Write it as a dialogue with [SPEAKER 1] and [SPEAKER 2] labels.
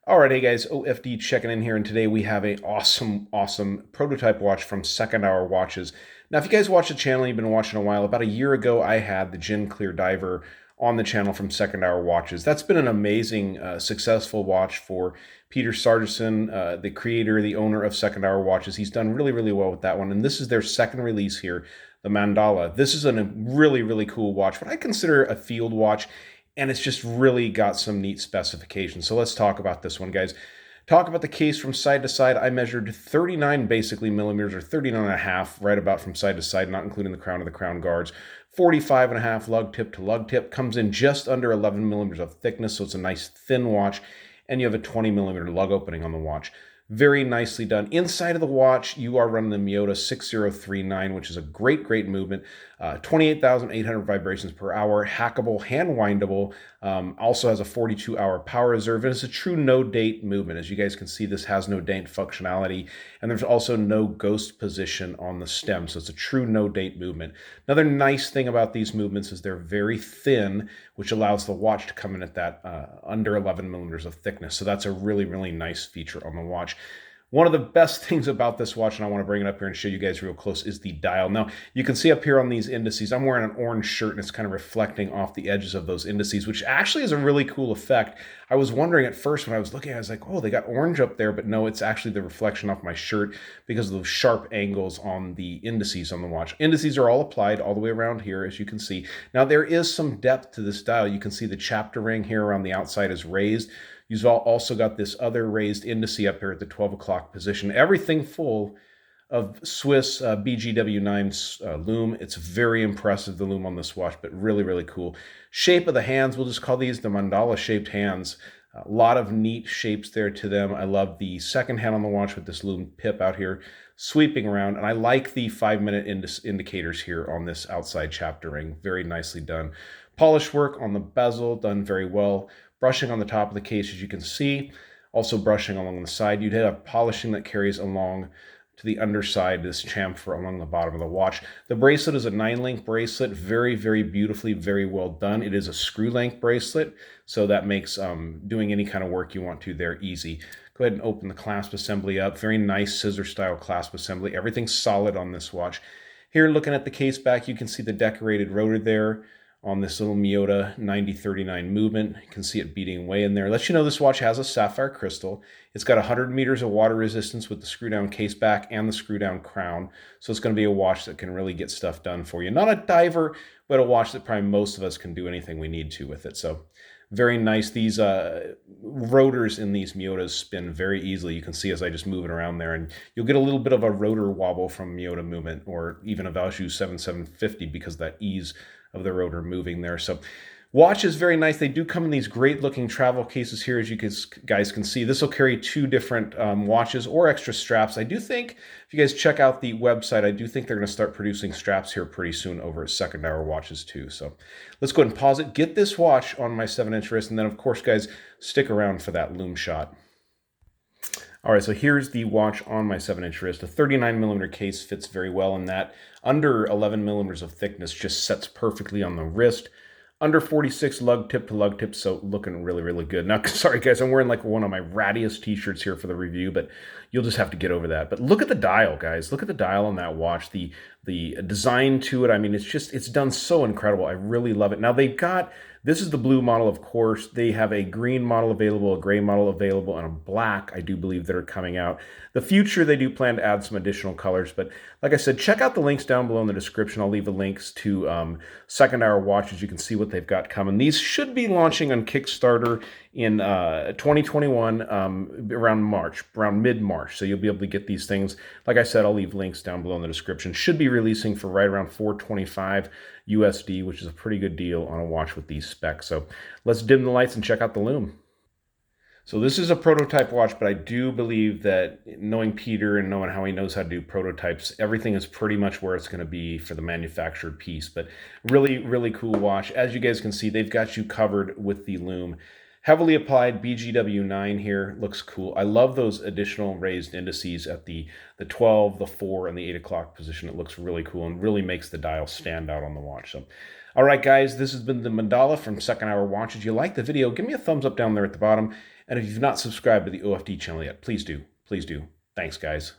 [SPEAKER 1] All right, hey guys, OFD checking in here, and today we have a awesome prototype watch from Second Hour Watches. Now, if you guys watch the channel, you've been watching a while. About a year ago, I had the Gin Clear Diver on the channel from Second Hour Watches. That's been an amazing, successful watch for Peter Sargison, the creator, the owner of Second Hour Watches. He's done really well with that one, and this is their second release here, the Mandala. This is a really cool watch, what I consider a field watch, and it's just really got some neat specifications. So let's talk about this one, guys. Talk about the case from side to side. I measured 39 basically millimeters, or 39 and a half, right about from side to side, not including the crown of the crown guards. 45 and a half lug tip to lug tip. Comes in just under 11 millimeters of thickness, so it's a nice thin watch. And you have a 20 millimeter lug opening on the watch. Very nicely done. Inside of the watch, you are running the Miyota 6039, which is a great movement. 28,800 vibrations per hour, hackable, hand windable. Also has a 42-hour power reserve, and it's a true no-date movement. As you guys can see, this has no date functionality, and there's also no ghost position on the stem, so it's a true no-date movement. Another nice thing about these movements is they're very thin, which allows the watch to come in at that under 11 millimeters of thickness. So that's a really nice feature on the watch. One of the best things about this watch, and I want to bring it up here and show you guys real close, is the dial. Now, you can see up here on these indices, I'm wearing an orange shirt, and it's kind of reflecting off the edges of those indices, which actually is a really cool effect. I was wondering at first when I was looking, I was like, oh, they got orange up there, but no, it's actually the reflection off my shirt because of those sharp angles on the indices on the watch. Indices are all applied all the way around here, as you can see. Now, there is some depth to this dial. You can see the chapter ring here around the outside is raised. You've also got this other raised indice up here at the 12 o'clock position. Everything full of Swiss BGW9 lume. It's very impressive, the lume on this watch, but really cool. Shape of the hands, we'll just call these the mandala-shaped hands. A lot of neat shapes there to them. I love the second hand on the watch with this lume pip out here sweeping around, and I like the 5-minute indicators here on this outside chapter ring. Very nicely done. Polish work on the bezel, done very well. Brushing on the top of the case, as you can see. Also brushing along the side. You'd have polishing that carries along to the underside, this chamfer along the bottom of the watch. The bracelet is a 9-link bracelet. Very beautifully, very well done. It is a screw-length bracelet, so that makes doing any kind of work you want to there easy. Go ahead and open the clasp assembly up. Very nice scissor-style clasp assembly. Everything's solid on this watch. Here, looking at the case back, you can see the decorated rotor there on this little Miyota 9039 movement. You can see it beating away in there. Let you know this watch has a sapphire crystal. It's got 100 meters of water resistance with the screw-down case back and the screw-down crown. So it's going to be a watch that can really get stuff done for you. Not a diver, but a watch that probably most of us can do anything we need to with it. So very nice. These rotors in these Miyotas spin very easily. You can see as I just move it around there, and you'll get a little bit of a rotor wobble from Miyota movement, or even a Valjoux 7750 because of that ease of the rotor moving there. So watch is very nice. They do come in these great looking travel cases here, as you guys can see. This will carry 2 different watches or extra straps. I do think, if you guys check out the website, I do think they're going to start producing straps here pretty soon over at Second Hour Watches too. So let's go ahead and pause it, get this watch on my 7-inch wrist, and then of course, guys, stick around for that lume shot. All right, so here's the watch on my 7-inch wrist. A 39 millimeter case fits very well in that. Under 11 millimeters of thickness, just sets perfectly on the wrist. Under 46 lug tip to lug tip, so looking really good. Now, sorry guys, I'm wearing like one of my rattiest t-shirts here for the review, but you'll just have to get over that. But look at the dial, guys. Look at the dial on that watch. The design to it, I mean, it's done so incredible. I really love it. Now they've got, this is the blue model, of course. They have a green model available, a gray model available, and a black, I do believe, that are coming out. The future, they do plan to add some additional colors. But like I said, check out the links down below in the description. I'll leave the links to Second Hour Watches. You can see what they've got coming. These should be launching on Kickstarter in 2021, around mid-March. So you'll be able to get these things. Like I said, I'll leave links down below in the description. Should be releasing for right around $425 USD, which is a pretty good deal on a watch with these specs. So let's dim the lights and check out the lume. So this is a prototype watch, but I do believe that knowing Peter and knowing how he knows how to do prototypes, everything is pretty much where it's going to be for the manufactured piece. But really cool watch. As you guys can see, they've got you covered with the lume. Heavily applied BGW9 here. Looks cool. I love those additional raised indices at the 12, the 4, and the 8 o'clock position. It looks really cool and really makes the dial stand out on the watch. So, all right, guys, this has been the Mandala from Second Hour Watches. If you like the video, give me a thumbs up down there at the bottom. And if you've not subscribed to the OFD channel yet, please do. Please do. Thanks, guys.